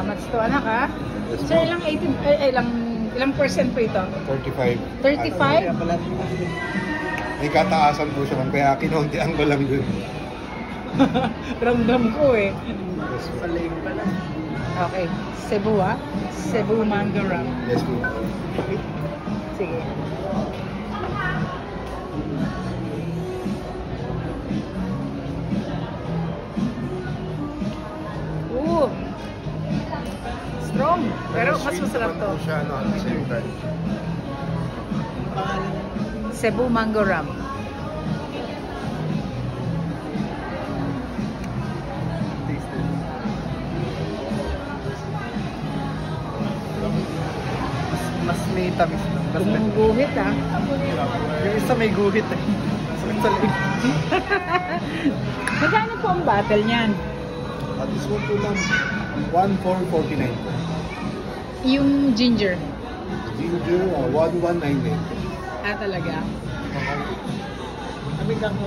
Salamat to anak ha. Yes, Sir, ma'am. ilang percent po ito? 35. 35? May kataasan po siya, ma'am. Kaya kinauntian ko lang dun. Ramdam ko eh. Yes, ma'am. Okay. Cebu ah. Cebu mango rum. Yes, ma'am. Sige. Ooh. Strong. Pero mas Sweet masarap naman to. po siya, no, at the same time. Cebu mango rum. Mas may tamis lang. Mas may... Gumuguhit ah. Yung isa may guhit eh. Sakit sa leg. Magkano po ang bottle niyan? At this one po lang, 1,449 po. Yung ginger. Ginger, 1,199. Ah, talaga? Kami kang